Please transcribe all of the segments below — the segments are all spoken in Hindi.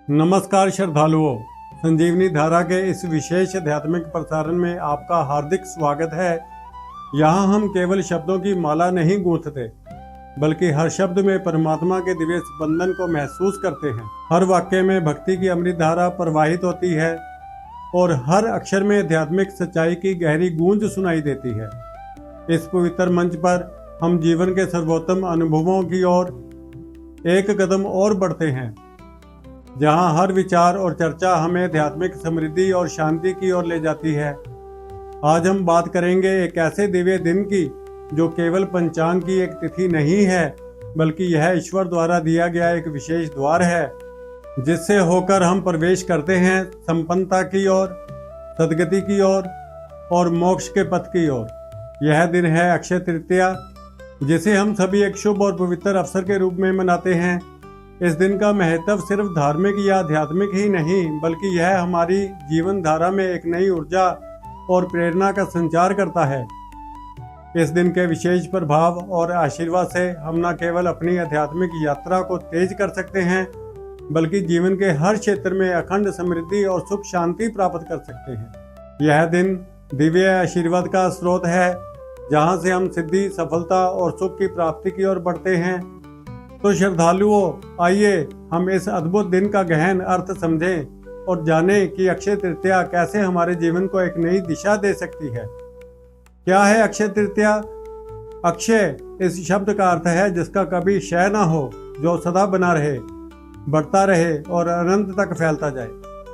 नमस्कार श्रद्धालुओं, संजीवनी धारा के इस विशेष आध्यात्मिक प्रसारण में आपका हार्दिक स्वागत है। यहाँ हम केवल शब्दों की माला नहीं गूंथते, बल्कि हर शब्द में परमात्मा के दिव्य स्पंदन को महसूस करते हैं। हर वाक्य में भक्ति की अमृत धारा प्रवाहित होती है और हर अक्षर में आध्यात्मिक सच्चाई की गहरी गूंज सुनाई देती है। इस पवित्र मंच पर हम जीवन के सर्वोत्तम अनुभवों की ओर एक कदम और बढ़ते हैं, जहां हर विचार और चर्चा हमें आध्यात्मिक समृद्धि और शांति की ओर ले जाती है। आज हम बात करेंगे एक ऐसे दिव्य दिन की जो केवल पंचांग की एक तिथि नहीं है, बल्कि यह ईश्वर द्वारा दिया गया एक विशेष द्वार है, जिससे होकर हम प्रवेश करते हैं संपन्नता की ओर, सद्गति की ओर और मोक्ष के पथ की ओर। यह दिन है अक्षय तृतीया, जिसे हम सभी एक शुभ और पवित्र अवसर के रूप में मनाते हैं। इस दिन का महत्व सिर्फ धार्मिक या आध्यात्मिक ही नहीं, बल्कि यह हमारी जीवन धारा में एक नई ऊर्जा और प्रेरणा का संचार करता है। इस दिन के विशेष प्रभाव और आशीर्वाद से हम न केवल अपनी आध्यात्मिक यात्रा को तेज कर सकते हैं, बल्कि जीवन के हर क्षेत्र में अखंड समृद्धि और सुख शांति प्राप्त कर सकते हैं। यह दिन दिव्य आशीर्वाद का स्रोत है, जहां से हम सिद्धि, सफलता और सुख की प्राप्ति की ओर बढ़ते हैं। तो श्रद्धालुओं, आइए हम इस अद्भुत दिन का गहन अर्थ समझें और जानें कि अक्षय तृतीया कैसे हमारे जीवन को एक नई दिशा दे सकती है। क्या है अक्षय तृतीया? अक्षय इस शब्द का अर्थ है जिसका कभी क्षय ना हो, जो सदा बना रहे, बढ़ता रहे और अनंत तक फैलता जाए।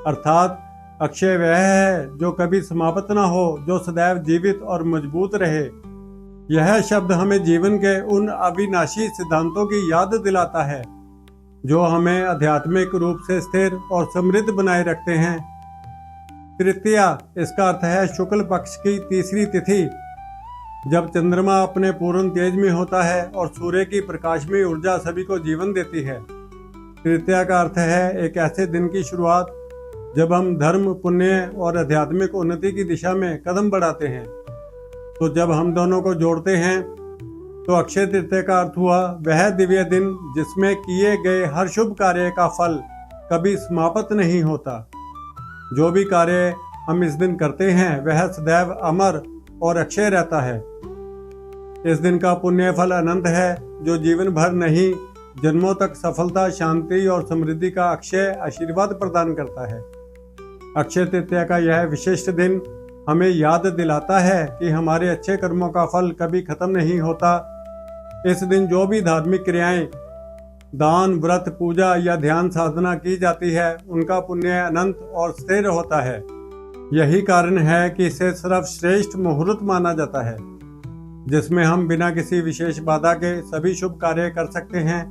अर्थात अक्षय वह है जो कभी समाप्त ना हो, जो सदैव जीवित और मजबूत रहे। यह शब्द हमें जीवन के उन अविनाशी सिद्धांतों की याद दिलाता है जो हमें आध्यात्मिक रूप से स्थिर और समृद्ध बनाए रखते हैं। तृतीया इसका अर्थ है शुक्ल पक्ष की तीसरी तिथि, जब चंद्रमा अपने पूर्ण तेज में होता है और सूर्य की प्रकाशमय ऊर्जा सभी को जीवन देती है। तृतीया का अर्थ है एक ऐसे दिन की शुरुआत जब हम धर्म, पुण्य और आध्यात्मिक उन्नति की दिशा में कदम बढ़ाते हैं। तो जब हम दोनों को जोड़ते हैं तो अक्षय तृतीया का अर्थ हुआ वह दिव्य दिन जिसमें किए गए हर शुभ कार्य का फल कभी समाप्त नहीं होता। जो भी कार्य हम इस दिन करते हैं वह सदैव अमर और अक्षय रहता है। इस दिन का पुण्य फल अनंत है, जो जीवन भर नहीं, जन्मों तक सफलता, शांति और समृद्धि का अक्षय आशीर्वाद प्रदान करता है। अक्षय तृतीया का यह विशिष्ट दिन हमें याद दिलाता है कि हमारे अच्छे कर्मों का फल कभी खत्म नहीं होता। इस दिन जो भी धार्मिक क्रियाएं, दान, व्रत, पूजा या ध्यान साधना की जाती है, उनका पुण्य अनंत और स्थिर होता है। यही कारण है कि इसे सर्वश्रेष्ठ मुहूर्त माना जाता है, जिसमें हम बिना किसी विशेष बाधा के सभी शुभ कार्य कर सकते हैं।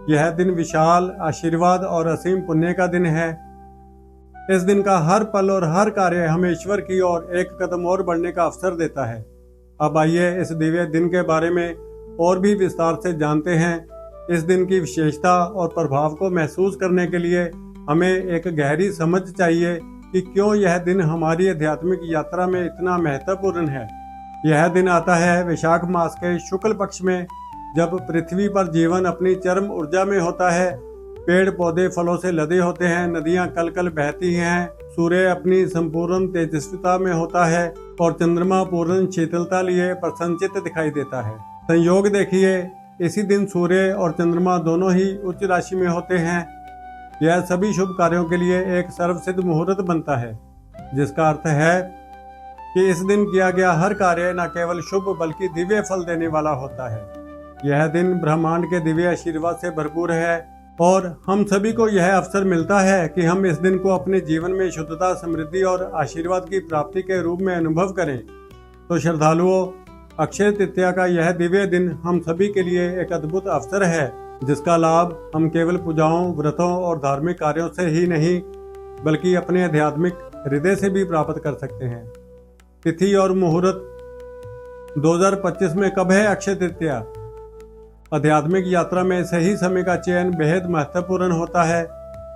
यह दिन विशाल आशीर्वाद और असीम पुण्य का दिन है। इस दिन का हर पल और हर कार्य हमें ईश्वर की ओर एक कदम और बढ़ने का अवसर देता है। अब आइए इस दिव्य दिन के बारे में और भी विस्तार से जानते हैं। इस दिन की विशेषता और प्रभाव को महसूस करने के लिए हमें एक गहरी समझ चाहिए कि क्यों यह दिन हमारी आध्यात्मिक यात्रा में इतना महत्वपूर्ण है। यह दिन आता है वैशाख मास के शुक्ल पक्ष में, जब पृथ्वी पर जीवन अपनी चरम ऊर्जा में होता है। पेड़ पौधे फलों से लदे होते हैं, नदियां कल कल बहती हैं, सूर्य अपनी संपूर्ण तेजस्विता में होता है और चंद्रमा पूर्ण शीतलता लिए प्रसन्नचित्त दिखाई देता है। संयोग देखिए, इसी दिन सूर्य और चंद्रमा दोनों ही उच्च राशि में होते हैं। यह सभी शुभ कार्यों के लिए एक सर्वसिद्ध मुहूर्त बनता है, जिसका अर्थ है कि इस दिन किया गया हर कार्य न केवल शुभ बल्कि दिव्य फल देने वाला होता है। यह दिन ब्रह्मांड के दिव्य आशीर्वाद से भरपूर है और हम सभी को यह अवसर मिलता है कि हम इस दिन को अपने जीवन में शुद्धता, समृद्धि और आशीर्वाद की प्राप्ति के रूप में अनुभव करें। तो श्रद्धालुओं, अक्षय तृतीया का यह दिव्य दिन हम सभी के लिए एक अद्भुत अवसर है, जिसका लाभ हम केवल पूजाओं, व्रतों और धार्मिक कार्यों से ही नहीं, बल्कि अपने आध्यात्मिक हृदय से भी प्राप्त कर सकते हैं। तिथि और मुहूर्त 2025 में कब है अक्षय तृतीया? आध्यात्मिक यात्रा में सही समय का चयन बेहद महत्वपूर्ण होता है,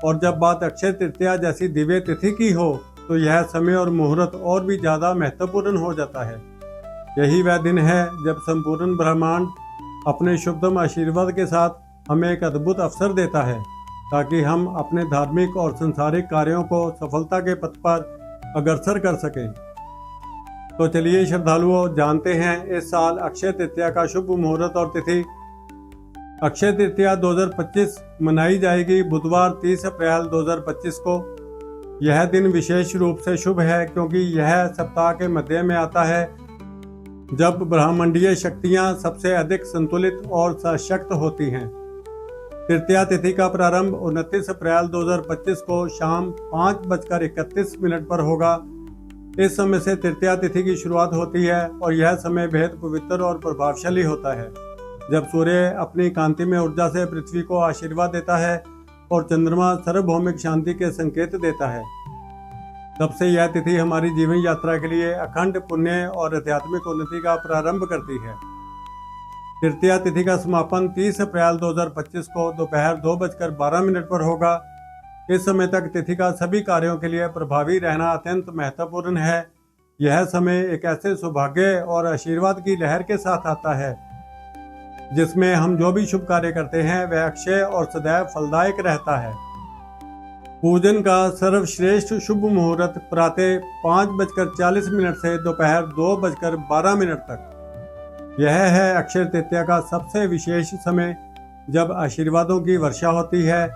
और जब बात अक्षय तृतीया जैसी दिव्य तिथि की हो तो यह समय और मुहूर्त और भी ज्यादा महत्वपूर्ण हो जाता है। यही वह दिन है जब संपूर्ण ब्रह्मांड अपने शुभतम आशीर्वाद के साथ हमें एक अद्भुत अवसर देता है। ताकि हम अपने धार्मिक और संसारिक कार्यों को सफलता के पथ पर अग्रसर कर सकें। तो चलिए श्रद्धालुओं, जानते हैं इस साल अक्षय तृतीया का शुभ मुहूर्त और तिथि। अक्षय तृतीया 2025 मनाई जाएगी बुधवार 30 अप्रैल 2025 को। यह दिन विशेष रूप से शुभ है क्योंकि यह सप्ताह के मध्य में आता है, जब ब्रह्मांडीय शक्तियां सबसे अधिक संतुलित और सशक्त होती हैं। तृतीया तिथि का प्रारंभ 29 अप्रैल 2025 को शाम 5:31 पर होगा। इस समय से तृतीया तिथि की शुरुआत होती है और यह समय बेहद पवित्र और प्रभावशाली होता है, जब सूर्य अपनी कांतिमय ऊर्जा से पृथ्वी को आशीर्वाद देता है और चंद्रमा सार्वभौमिक शांति के संकेत देता है। तब से यह तिथि हमारी जीवन यात्रा के लिए अखंड पुण्य और आध्यात्मिक उन्नति का प्रारंभ करती है। तृतीया तिथि का समापन 30 अप्रैल 2025 को दोपहर 2:12 पर होगा। इस समय तक तिथि का सभी कार्यों के लिए प्रभावी रहना अत्यंत महत्वपूर्ण है। यह समय एक ऐसे सौभाग्य और आशीर्वाद की लहर के साथ आता है, जिसमें हम जो भी शुभ कार्य करते हैं वह अक्षय और सदैव फलदायक रहता है। पूजन का सर्वश्रेष्ठ शुभ मुहूर्त प्रातः 5:40 से दोपहर 2:12 तक। यह है अक्षय तृतीया का सबसे विशेष समय, जब आशीर्वादों की वर्षा होती है।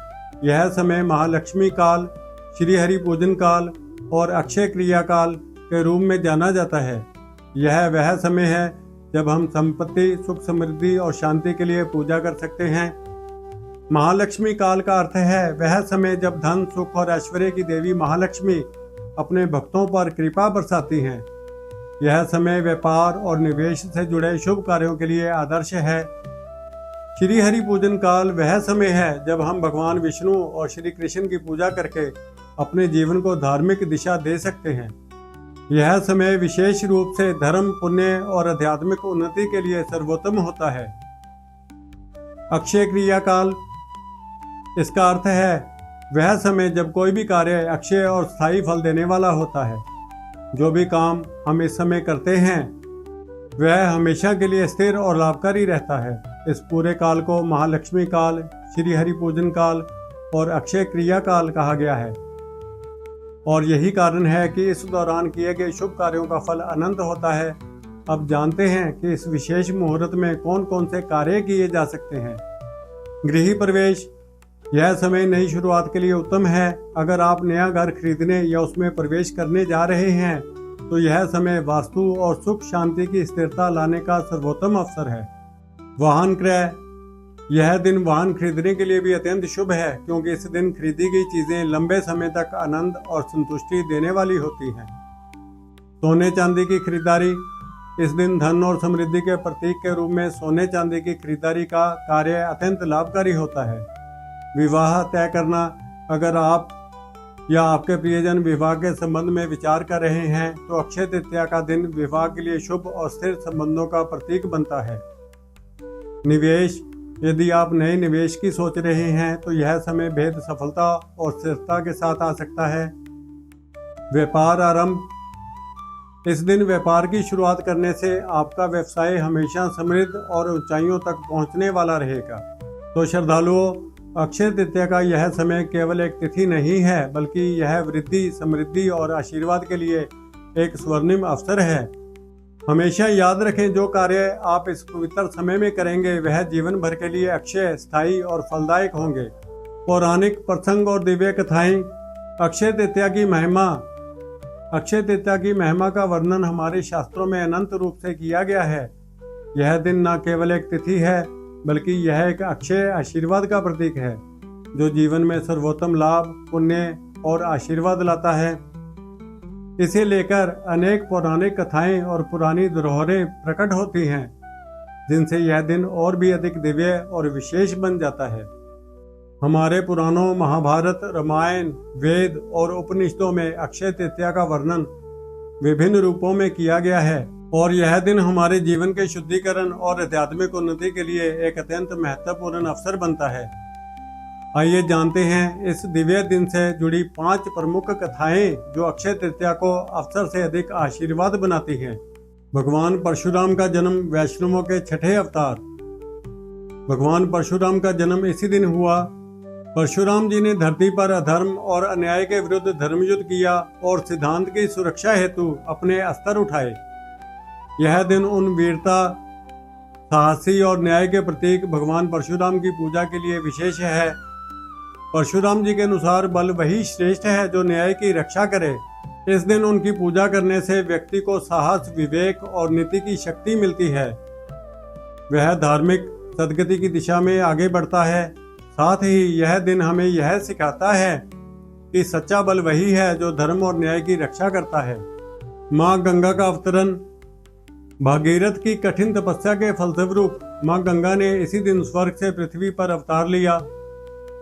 यह समय महालक्ष्मी काल, श्री हरि पूजन काल और अक्षय क्रिया काल के रूप में जाना जाता है। यह वह समय है जब हम संपत्ति, सुख, समृद्धि और शांति के लिए पूजा कर सकते हैं। महालक्ष्मी काल का अर्थ है वह समय जब धन, सुख और ऐश्वर्य की देवी महालक्ष्मी अपने भक्तों पर कृपा बरसाती हैं। यह समय व्यापार और निवेश से जुड़े शुभ कार्यों के लिए आदर्श है। श्री हरि पूजन काल वह समय है जब हम भगवान विष्णु और श्री कृष्ण की पूजा करके अपने जीवन को धार्मिक दिशा दे सकते हैं। यह समय विशेष रूप से धर्म, पुण्य और आध्यात्मिक उन्नति के लिए सर्वोत्तम होता है। अक्षय क्रिया काल, इसका अर्थ है वह समय जब कोई भी कार्य अक्षय और स्थायी फल देने वाला होता है। जो भी काम हम इस समय करते हैं वह हमेशा के लिए स्थिर और लाभकारी रहता है। इस पूरे काल को महालक्ष्मी काल, श्री हरि पूजन काल और अक्षय क्रिया काल कहा गया है, और यही कारण है कि इस दौरान किए गए शुभ कार्यों का फल अनंत होता है। अब जानते हैं कि इस विशेष मुहूर्त में कौन कौन से कार्य किए जा सकते हैं। गृह प्रवेश, यह समय नई शुरुआत के लिए उत्तम है। अगर आप नया घर खरीदने या उसमें प्रवेश करने जा रहे हैं तो यह समय वास्तु और सुख शांति की स्थिरता लाने का सर्वोत्तम अवसर है। वाहन क्रय, यह दिन वाहन खरीदने के लिए भी अत्यंत शुभ है, क्योंकि इस दिन खरीदी गई चीजें लंबे समय तक आनंद और संतुष्टि देने वाली होती हैं। सोने चांदी की खरीदारी, इस दिन धन और समृद्धि के प्रतीक के रूप में सोने चांदी की खरीदारी का कार्य अत्यंत लाभकारी होता है। विवाह तय करना, अगर आप या आपके प्रियजन विवाह के संबंध में विचार कर रहे हैं तो अक्षय तृतीया का दिन विवाह के लिए शुभ और स्थिर संबंधों का प्रतीक बनता है। निवेश, यदि आप नए निवेश की सोच रहे हैं तो यह समय बेहद सफलता और स्थिरता के साथ आ सकता है। व्यापार आरंभ, इस दिन व्यापार की शुरुआत करने से आपका व्यवसाय हमेशा समृद्ध और ऊंचाइयों तक पहुंचने वाला रहेगा। तो श्रद्धालुओं, अक्षय तृतीया का यह समय केवल एक तिथि नहीं है, बल्कि यह वृद्धि, समृद्धि और आशीर्वाद के लिए एक स्वर्णिम अवसर है। हमेशा याद रखें, जो कार्य आप इस पवित्र समय में करेंगे वह जीवन भर के लिए अक्षय, स्थायी और फलदायक होंगे। पौराणिक प्रसंग और दिव्य कथाएं, अक्षय तृतीया की महिमा। अक्षय तृतीया की महिमा का वर्णन हमारे शास्त्रों में अनंत रूप से किया गया है। यह दिन न केवल एक तिथि है, बल्कि यह एक अक्षय आशीर्वाद का प्रतीक है, जो जीवन में सर्वोत्तम लाभ, पुण्य और आशीर्वाद लाता है। इसे लेकर अनेक पौराणिक कथाएं और पुरानी धरोहरें प्रकट होती हैं, जिनसे यह दिन और भी अधिक दिव्य और विशेष बन जाता है। हमारे पुराणों, महाभारत, रामायण, वेद और उपनिषदों में अक्षय तृतीया का वर्णन विभिन्न रूपों में किया गया है, और यह दिन हमारे जीवन के शुद्धिकरण और आध्यात्मिक उन्नति के लिए एक अत्यंत महत्वपूर्ण अवसर बनता है। आइए जानते हैं इस दिव्य दिन से जुड़ी 5 प्रमुख कथाएं जो अक्षय तृतीया को अवसर से अधिक आशीर्वाद बनाती हैं। भगवान परशुराम का जन्म, वैष्णवों के छठे अवतार। भगवान परशुराम का जन्म इसी दिन हुआ परशुराम जी ने धरती पर अधर्म और अन्याय के विरुद्ध धर्मयुद्ध किया और सिद्धांत की सुरक्षा हेतु अपने अस्त्र उठाए। यह दिन उन वीरता, साहसी और न्याय के प्रतीक भगवान परशुराम की पूजा के लिए विशेष है। परशुराम जी के अनुसार बल वही श्रेष्ठ है जो न्याय की रक्षा करे। इस दिन उनकी पूजा करने से व्यक्ति को साहस, विवेक और नीति की शक्ति मिलती है। वह धार्मिक सद्गति की दिशा में आगे बढ़ता है। साथ ही यह दिन हमें यह सिखाता है कि सच्चा बल वही है जो धर्म और न्याय की रक्षा करता है। माँ गंगा का अवतरण। भागीरथ की कठिन तपस्या के फलस्वरूप माँ गंगा ने इसी दिन स्वर्ग से पृथ्वी पर अवतार लिया।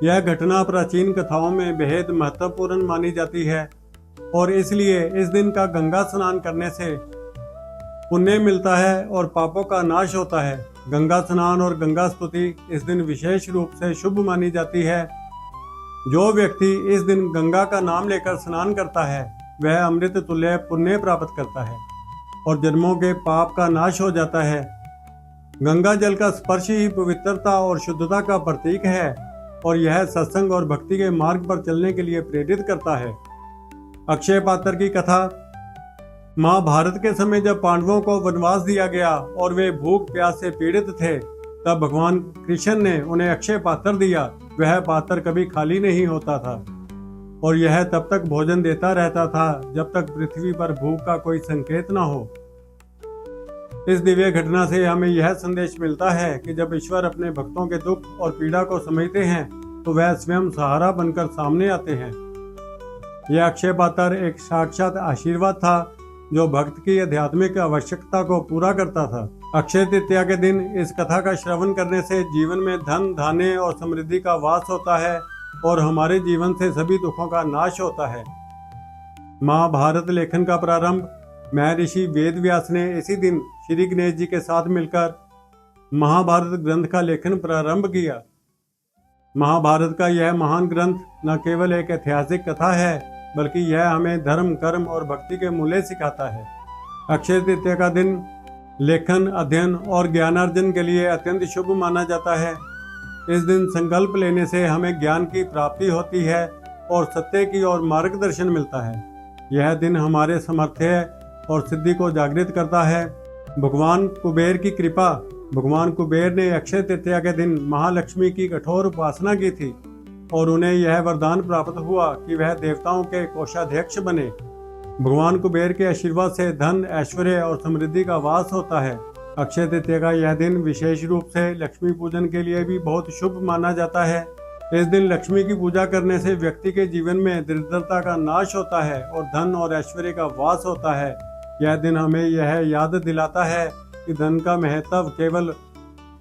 यह घटना प्राचीन कथाओं में बेहद महत्वपूर्ण मानी जाती है और इसलिए इस दिन का गंगा स्नान करने से पुण्य मिलता है और पापों का नाश होता है। गंगा स्नान और गंगा स्तुति इस दिन विशेष रूप से शुभ मानी जाती है। जो व्यक्ति इस दिन गंगा का नाम लेकर स्नान करता है वह अमृत तुल्य पुण्य प्राप्त करता है और जन्मों के पाप का नाश हो जाता है। गंगा जल का स्पर्श ही पवित्रता और शुद्धता का प्रतीक है और यह सत्संग और भक्ति के मार्ग पर चलने के लिए प्रेरित करता है। अक्षय पात्र की कथा। महाभारत के समय जब पांडवों को वनवास दिया गया और वे भूख प्यास से पीड़ित थे, तब भगवान कृष्ण ने उन्हें अक्षय पात्र दिया। वह पात्र कभी खाली नहीं होता था और यह तब तक भोजन देता रहता था जब तक पृथ्वी पर भूख का कोई संकेत न हो। इस दिव्य घटना से हमें यह संदेश मिलता है कि जब ईश्वर अपने भक्तों के दुख और पीड़ा को समझते हैं तो वह स्वयं सहारा बनकर सामने आते हैं। यह अक्षय पात्र एक साक्षात आशीर्वाद था जो भक्त की आध्यात्मिक आवश्यकता को पूरा करता था। अक्षय तृतीया के दिन इस कथा का श्रवण करने से जीवन में धन, धान्य और समृद्धि का वास होता है और हमारे जीवन से सभी दुखों का नाश होता है। महाभारत लेखन का प्रारंभ महर्षि वेद व्यास ने इसी दिन श्री गणेश जी के साथ मिलकर महाभारत ग्रंथ का लेखन प्रारंभ किया। महाभारत का यह महान ग्रंथ न केवल एक ऐतिहासिक कथा है बल्कि यह हमें धर्म, कर्म और भक्ति के मूल्य सिखाता है। अक्षय तृतीया का दिन लेखन, अध्ययन और ज्ञानार्जन के लिए अत्यंत शुभ माना जाता है। इस दिन संकल्प लेने से हमें ज्ञान की प्राप्ति होती है और सत्य की ओर मार्गदर्शन मिलता है। यह दिन हमारे सामर्थ्य और सिद्धि को जागृत करता है। भगवान कुबेर की कृपा। भगवान कुबेर ने अक्षय तृतीया के दिन महालक्ष्मी की कठोर उपासना की थी और उन्हें यह वरदान प्राप्त हुआ कि वह देवताओं के कोषाध्यक्ष बने। भगवान कुबेर के आशीर्वाद से धन, ऐश्वर्य और समृद्धि का वास होता है। अक्षय तृतीया का यह दिन विशेष रूप से लक्ष्मी पूजन के लिए भी बहुत शुभ माना जाता है। इस दिन लक्ष्मी की पूजा करने से व्यक्ति के जीवन में दरिद्रता का नाश होता है और धन और ऐश्वर्य का वास होता है। यह दिन हमें यह याद दिलाता है कि धन का महत्व केवल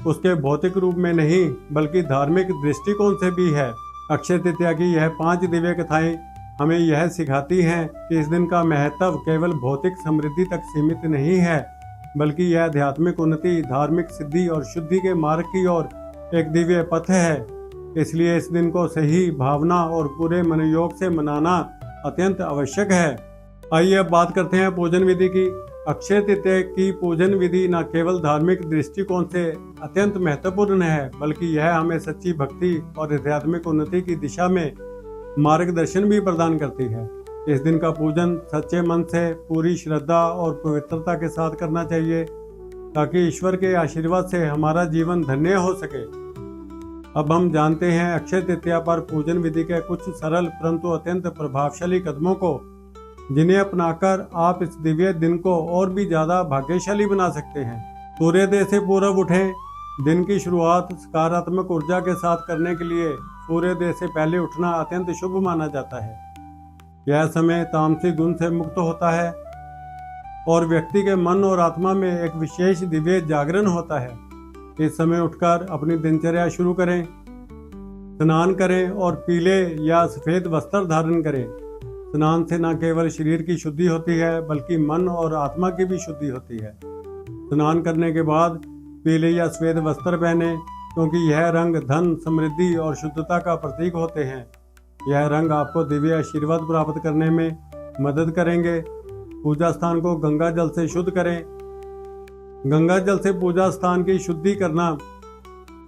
उसके भौतिक रूप में नहीं बल्कि धार्मिक दृष्टिकोण से भी है। अक्षय तृतीया की यह 5 दिव्य कथाएं हमें यह सिखाती हैं कि इस दिन का महत्व केवल भौतिक समृद्धि तक सीमित नहीं है बल्कि यह आध्यात्मिक उन्नति, धार्मिक सिद्धि और शुद्धि के मार्ग की ओर एक दिव्य पथ है। इसलिए इस दिन को सही भावना और पूरे मनोयोग से मनाना अत्यंत आवश्यक है। आइए अब बात करते हैं पूजन विधि की। अक्षय तृतीया की पूजन विधि न केवल धार्मिक दृष्टिकोण से अत्यंत महत्वपूर्ण है बल्कि यह हमें सच्ची भक्ति और आध्यात्मिक उन्नति की दिशा में मार्गदर्शन भी प्रदान करती है। इस दिन का पूजन सच्चे मन से, पूरी श्रद्धा और पवित्रता के साथ करना चाहिए ताकि ईश्वर के आशीर्वाद से हमारा जीवन धन्य हो सके। अब हम जानते हैं अक्षय तृतीया पर पूजन विधि के कुछ सरल परंतु अत्यंत प्रभावशाली कदमों को, जिन्हें अपनाकर आप इस दिव्य दिन को और भी ज्यादा भाग्यशाली बना सकते हैं। सूर्योदय से पूर्व उठें। दिन की शुरुआत सकारात्मक ऊर्जा के साथ करने के लिए सूर्योदय से पहले उठना अत्यंत शुभ माना जाता है। यह समय तामसिक गुण से मुक्त होता है और व्यक्ति के मन और आत्मा में एक विशेष दिव्य जागरण होता है। इस समय उठकर अपनी दिनचर्या शुरू करें। स्नान करें और पीले या सफेद वस्त्र धारण करें। स्नान से न केवल शरीर की शुद्धि होती है बल्कि मन और आत्मा की भी शुद्धि होती है। स्नान करने के बाद पीले या सफेद वस्त्र पहने क्योंकि यह रंग धन, समृद्धि और शुद्धता का प्रतीक होते हैं। यह रंग आपको दिव्य आशीर्वाद प्राप्त करने में मदद करेंगे। पूजा स्थान को गंगा जल से शुद्ध करें। गंगा जल से पूजा स्थान की शुद्धि करना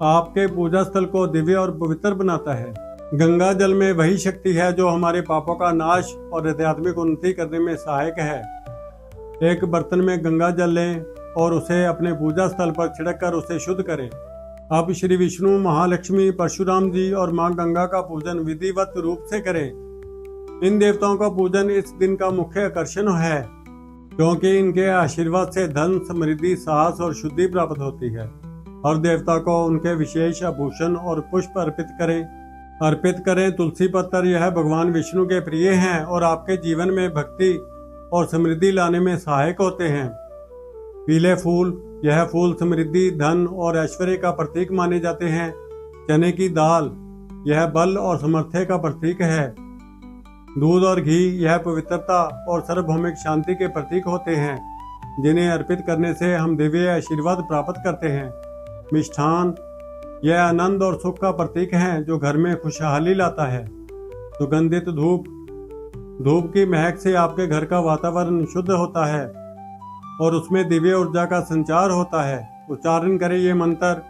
आपके पूजा स्थल को दिव्य और पवित्र बनाता है। गंगा जल में वही शक्ति है जो हमारे पापों का नाश और आध्यात्मिक उन्नति करने में सहायक है। एक बर्तन में गंगा जल लें और उसे अपने पूजा स्थल पर छिड़क कर उसे शुद्ध करें। अब श्री विष्णु, महालक्ष्मी, परशुराम जी और मां गंगा का पूजन विधिवत रूप से करें। इन देवताओं का पूजन इस दिन का मुख्य आकर्षण है, क्योंकि इनके आशीर्वाद से धन, समृद्धि, साहस और शुद्धि प्राप्त होती है। हर देवता को उनके विशेष आभूषण और पुष्प अर्पित करें। तुलसी पत्र यह भगवान विष्णु के प्रिय हैं और आपके जीवन में भक्ति और समृद्धि लाने में सहायक होते हैं। पीले फूल, यह फूल समृद्धि, धन और ऐश्वर्य का प्रतीक माने जाते हैं। चने की दाल, यह बल और सामर्थ्य का प्रतीक है। दूध और घी, यह पवित्रता और सार्वभौमिक शांति के प्रतीक होते हैं, जिन्हें अर्पित करने से हम दिव्य आशीर्वाद प्राप्त करते हैं। मिष्ठान, यह आनंद और सुख का प्रतीक है जो घर में खुशहाली लाता है। सुगंधित धूप की महक से आपके घर का वातावरण शुद्ध होता है और उसमें दिव्य ऊर्जा का संचार होता है। उच्चारण करें ये मंत्र।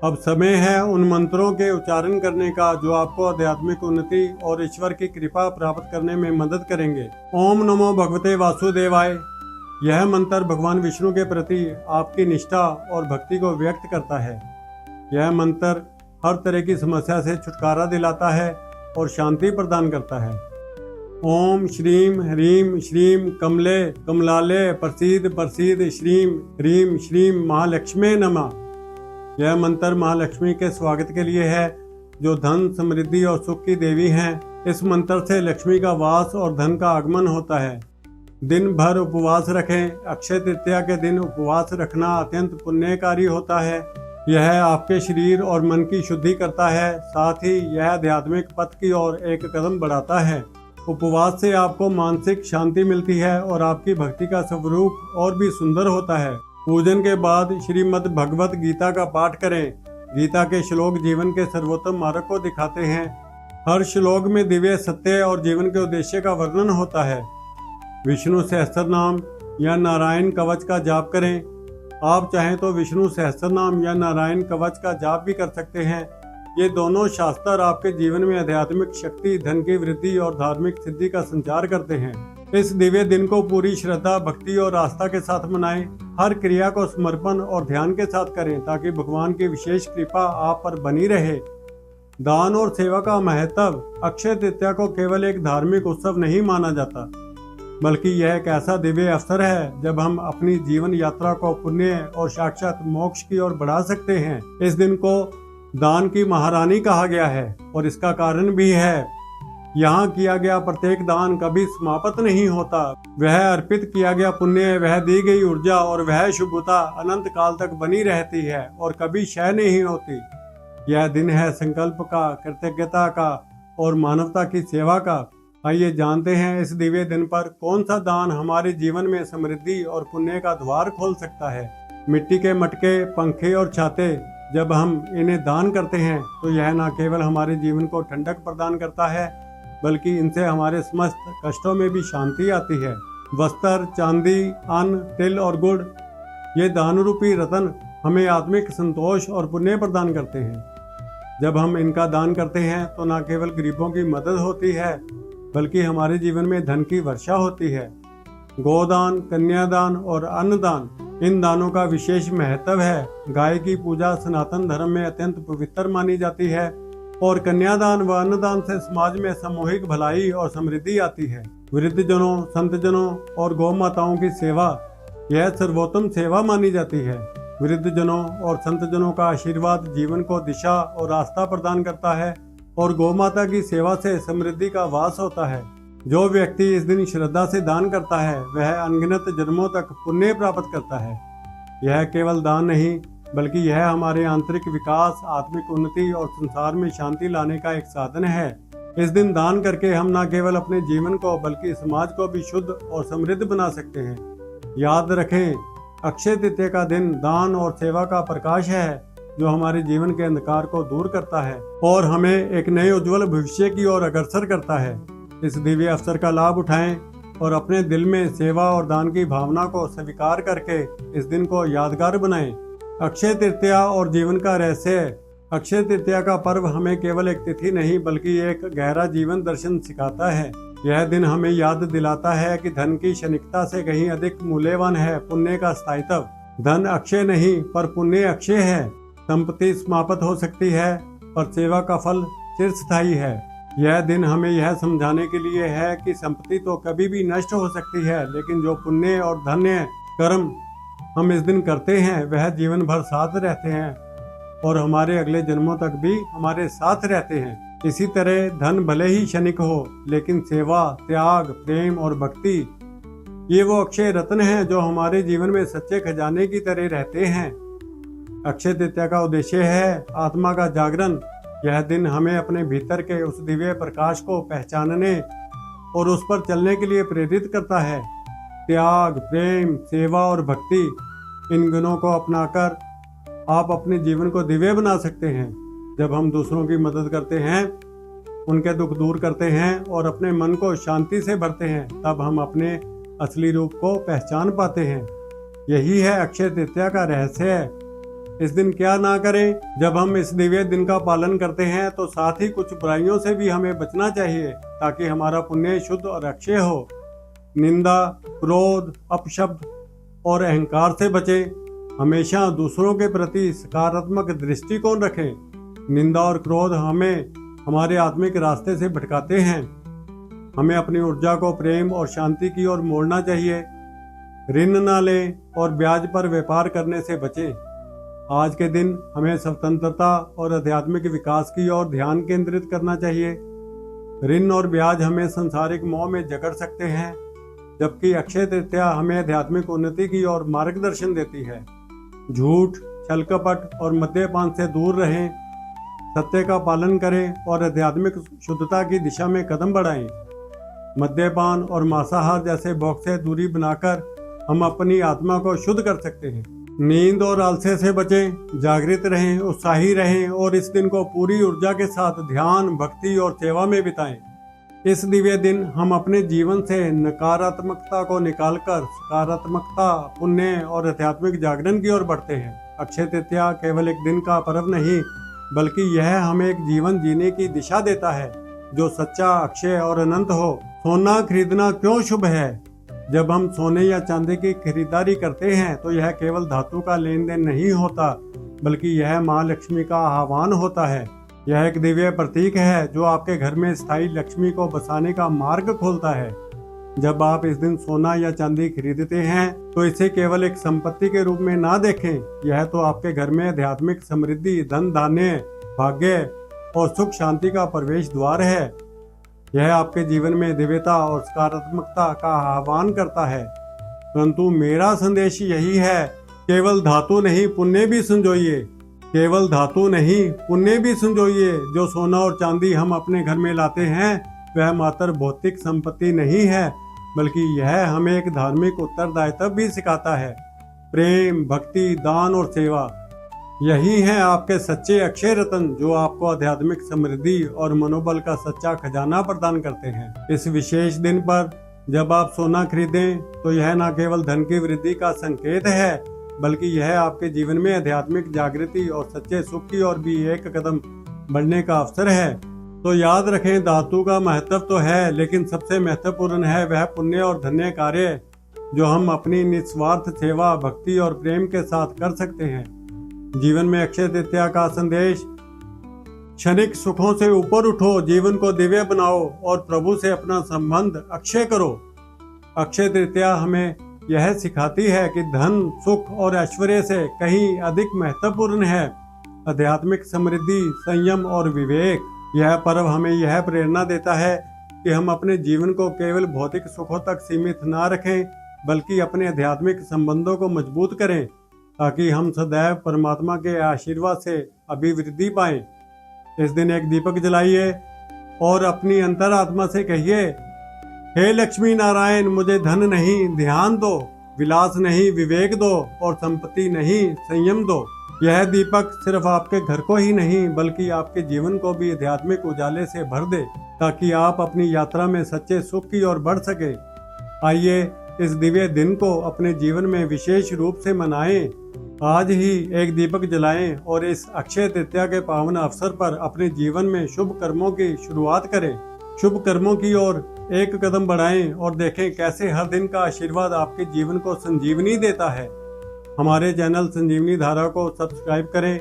अब समय है उन मंत्रों के उच्चारण करने का जो आपको आध्यात्मिक उन्नति और ईश्वर की कृपा प्राप्त करने में मदद करेंगे। ओम नमो भगवते वासुदेवाय। यह मंत्र भगवान विष्णु के प्रति आपकी निष्ठा और भक्ति को व्यक्त करता है। यह मंत्र हर तरह की समस्या से छुटकारा दिलाता है और शांति प्रदान करता है। ओम श्रीम ह्रीम श्रीम कमले कमलाले प्रसीद श्रीम ह्रीम श्रीम महालक्ष्मी नमः। यह मंत्र महालक्ष्मी के स्वागत के लिए है, जो धन, समृद्धि और सुख की देवी हैं। इस मंत्र से लक्ष्मी का वास और धन का आगमन होता है। दिन भर उपवास रखें। अक्षय तृतीया के दिन उपवास रखना अत्यंत पुण्यकारी होता है। यह आपके शरीर और मन की शुद्धि करता है, साथ ही यह आध्यात्मिक पथ की ओर एक कदम बढ़ाता है। उपवास से आपको मानसिक शांति मिलती है और आपकी भक्ति का स्वरूप और भी सुंदर होता है। पूजन के बाद श्रीमद् भगवत गीता का पाठ करें। गीता के श्लोक जीवन के सर्वोत्तम मार्ग को दिखाते हैं। हर श्लोक में दिव्य सत्य और जीवन के उद्देश्य का वर्णन होता है। विष्णु सहस्त्रनाम या नारायण कवच का जाप करें। आप चाहें तो विष्णु सहस्त्रनाम या नारायण कवच का जाप भी कर सकते हैं। ये दोनों शास्त्र आपके जीवन में आध्यात्मिक शक्ति, धन की वृद्धि और धार्मिक सिद्धि का संचार करते हैं। इस दिव्य दिन को पूरी श्रद्धा, भक्ति और आस्था के साथ मनाएं। हर क्रिया को समर्पण और ध्यान के साथ करें ताकि भगवान की विशेष कृपा आप पर बनी रहे। दान और सेवा का महत्व। अक्षय तृतीया को केवल एक धार्मिक उत्सव नहीं माना जाता, बल्कि यह एक ऐसा दिव्य अवसर है जब हम अपनी जीवन यात्रा को पुण्य और साक्षात मोक्ष की ओर बढ़ा सकते हैं। इस दिन को दान की महारानी कहा गया है और इसका कारण भी है। यहाँ किया गया प्रत्येक दान कभी समाप्त नहीं होता। वह अर्पित किया गया पुण्य, वह दी गई ऊर्जा और वह शुभता अनंत काल तक बनी रहती है और कभी क्षय नहीं होती। यह दिन है संकल्प का, कृतज्ञता का और मानवता की सेवा का। आइए जानते हैं इस दिव्य दिन पर कौन सा दान हमारे जीवन में समृद्धि और पुण्य का द्वार खोल सकता है। मिट्टी के मटके, पंखे और छाते, जब हम इन्हें दान करते हैं तो यह न केवल हमारे जीवन को ठंडक प्रदान करता है, बल्कि इनसे हमारे समस्त कष्टों में भी शांति आती है। वस्त्र, चांदी, अन्न, तिल और गुड़, ये दान रूपी रत्न हमें आत्मिक संतोष और पुण्य प्रदान करते हैं। जब हम इनका दान करते हैं तो न केवल गरीबों की मदद होती है, बल्कि हमारे जीवन में धन की वर्षा होती है। गोदान, कन्यादान और अन्नदान, इन दानों का विशेष महत्व है। गाय की पूजा सनातन धर्म में अत्यंत पवित्र मानी जाती है और कन्यादान व अन्नदान से समाज में सामूहिक भलाई और समृद्धि आती है। वृद्धजनों, संतजनों और गौ माताओं की सेवा, यह सर्वोत्तम सेवा मानी जाती है। वृद्धजनों और संतजनों का आशीर्वाद जीवन को दिशा और आस्था प्रदान करता है और गौ माता की सेवा से समृद्धि का वास होता है। जो व्यक्ति इस दिन श्रद्धा से दान करता है वह अनगिनत जन्मों तक पुण्य प्राप्त करता है। यह केवल दान नहीं, बल्कि यह हमारे आंतरिक विकास, आत्मिक उन्नति और संसार में शांति लाने का एक साधन है। इस दिन दान करके हम न केवल अपने जीवन को बल्कि समाज को भी शुद्ध और समृद्ध बना सकते हैं। याद रखें, अक्षय तृतीया का दिन दान और सेवा का प्रकाश है जो हमारे जीवन के अंधकार को दूर करता है और हमें एक नए उज्जवल भविष्य की ओर अग्रसर करता है। इस दिव्य अवसर का लाभ उठाएं और अपने दिल में सेवा और दान की भावना को स्वीकार करके इस दिन को यादगार बनाएं। अक्षय तृतीया और जीवन का रहस्य। अक्षय तृतीया का पर्व हमें केवल एक तिथि नहीं बल्कि एक गहरा जीवन दर्शन सिखाता है। यह दिन हमें याद दिलाता है कि धन की क्षणिकता से कहीं अधिक मूल्यवान है पुण्य का स्थायित्व। धन अक्षय नहीं पर पुण्य अक्षय है। संपत्ति समाप्त हो सकती है पर सेवा का फल चिरस्थायी है। यह दिन हमें यह समझाने के लिए है कि संपत्ति तो कभी भी नष्ट हो सकती है, लेकिन जो पुण्य और धन्य कर्म हम इस दिन करते हैं वह जीवन भर साथ रहते हैं और हमारे अगले जन्मों तक भी हमारे साथ रहते हैं। इसी तरह धन भले ही क्षणिक हो, लेकिन सेवा, त्याग, प्रेम और भक्ति ये वो अक्षय रत्न हैं जो हमारे जीवन में सच्चे खजाने की तरह रहते हैं। अक्षय तृतीया का उद्देश्य है आत्मा का जागरण। यह दिन हमें अपने भीतर के उस दिव्य प्रकाश को पहचानने और उस पर चलने के लिए प्रेरित करता है। त्याग, प्रेम, सेवा और भक्ति, इन गुणों को अपनाकर आप अपने जीवन को दिव्य बना सकते हैं। जब हम दूसरों की मदद करते हैं, उनके दुख दूर करते हैं और अपने मन को शांति से भरते हैं, तब हम अपने असली रूप को पहचान पाते हैं। यही है अक्षय तृतीया का रहस्य। इस दिन क्या ना करें? जब हम इस दिव्य दिन का पालन करते हैं तो साथ ही कुछ बुराइयों से भी हमें बचना चाहिए ताकि हमारा पुण्य शुद्ध और अक्षय हो। निंदा, क्रोध, अपशब्द और अहंकार से बचें। हमेशा दूसरों के प्रति सकारात्मक दृष्टिकोण रखें। निंदा और क्रोध हमें हमारे आत्मिक रास्ते से भटकाते हैं। हमें अपनी ऊर्जा को प्रेम और शांति की ओर मोड़ना चाहिए। ऋण न लें और ब्याज पर व्यापार करने से बचें। आज के दिन हमें स्वतंत्रता और आध्यात्मिक विकास की ओर ध्यान केंद्रित करना चाहिए। ऋण और ब्याज हमें सांसारिक मोह में जकड़ सकते हैं, जबकि अक्षय तृतीया हमें आध्यात्मिक उन्नति की ओर मार्गदर्शन देती है। झूठ, छल कपट और मद्यपान से दूर रहें। सत्य का पालन करें और आध्यात्मिक शुद्धता की दिशा में कदम बढ़ाएं। मद्यपान और मांसाहार जैसे भोग से दूरी बनाकर हम अपनी आत्मा को शुद्ध कर सकते हैं। नींद और आलस्य से बचें। जागृत रहें, उत्साही रहें और इस दिन को पूरी ऊर्जा के साथ ध्यान, भक्ति और सेवा में बिताएं। इस दिव्य दिन हम अपने जीवन से नकारात्मकता को निकालकर सकारात्मकता, पुण्य और आध्यात्मिक जागरण की ओर बढ़ते हैं। अक्षय तृतीया केवल एक दिन का पर्व नहीं बल्कि यह हमें एक जीवन जीने की दिशा देता है जो सच्चा, अक्षय और अनंत हो। सोना खरीदना क्यों शुभ है? जब हम सोने या चांदी की खरीदारी करते हैं तो यह केवल धातु का लेन देन नहीं होता बल्कि यह माँ लक्ष्मी का आह्वान होता है। यह एक दिव्य प्रतीक है जो आपके घर में स्थायी लक्ष्मी को बसाने का मार्ग खोलता है। जब आप इस दिन सोना या चांदी खरीदते हैं तो इसे केवल एक संपत्ति के रूप में ना देखें। यह तो आपके घर में आध्यात्मिक समृद्धि, धन धान्य, भाग्य और सुख शांति का प्रवेश द्वार है। यह आपके जीवन में दिव्यता और सकारात्मकता का आह्वान करता है। परंतु मेरा संदेश यही है, केवल धातु नहीं पुण्य भी संजोइए। केवल धातु नहीं पुण्य भी संजोइए। जो सोना और चांदी हम अपने घर में लाते हैं वह मात्र भौतिक संपत्ति नहीं है बल्कि यह हमें एक धार्मिक उत्तरदायित्व भी सिखाता है। प्रेम, भक्ति, दान और सेवा, यही है आपके सच्चे अक्षय रत्न जो आपको आध्यात्मिक समृद्धि और मनोबल का सच्चा खजाना प्रदान करते हैं। इस विशेष दिन पर जब आप सोना खरीदें तो यह न केवल धन की वृद्धि का संकेत है बल्कि यह आपके जीवन में आध्यात्मिक जागृति और सच्चे सुख की ओर भी एक कदम बढ़ने का अवसर है। तो याद रखें, धातु का महत्व तो है लेकिन सबसे महत्वपूर्ण है वह पुण्य और धन्य कार्य जो हम अपनी निस्वार्थ सेवा, भक्ति और प्रेम के साथ कर सकते हैं। जीवन में अक्षय तृतीया का संदेश, क्षणिक सुखों से ऊपर उठो, जीवन को दिव्य बनाओ और प्रभु से अपना संबंध अक्षय करो। अक्षय तृतीया हमें यह सिखाती है कि धन, सुख और ऐश्वर्य से कहीं अधिक महत्वपूर्ण है आध्यात्मिक समृद्धि, संयम और विवेक। यह पर्व हमें यह प्रेरणा देता है कि हम अपने जीवन को केवल भौतिक सुखों तक सीमित ना रखें बल्कि अपने आध्यात्मिक संबंधों को मजबूत करें ताकि हम सदैव परमात्मा के आशीर्वाद से अभिवृद्धि पाएं। इस दिन एक दीपक जलाइए और अपनी अंतरात्मा से कहिए, हे लक्ष्मी नारायण, मुझे धन नहीं ध्यान दो, विलास नहीं विवेक दो और संपत्ति नहीं संयम दो। यह दीपक सिर्फ आपके घर को ही नहीं बल्कि आपके जीवन को भी आध्यात्मिक उजाले से भर दे ताकि आप अपनी यात्रा में सच्चे सुख की ओर बढ़ सके। आइए इस दिव्य दिन को अपने जीवन में विशेष रूप से मनाएं। आज ही एक दीपक जलाएं और इस अक्षय तृतीया के पावन अवसर पर अपने जीवन में शुभ कर्मों की शुरुआत करें। शुभ कर्मों की ओर एक कदम बढ़ाएं और देखें कैसे हर दिन का आशीर्वाद आपके जीवन को संजीवनी देता है। हमारे चैनल संजीवनी धारा को सब्सक्राइब करें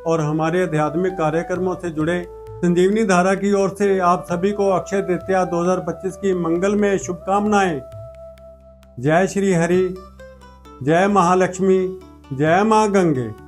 और हमारे आध्यात्मिक कार्यक्रमों से जुड़े। संजीवनी धारा की ओर से आप सभी को अक्षय तृतीया 2025 की मंगलमय शुभकामनाएं। जय श्री हरि, जय महालक्ष्मी, जय मां गंगे।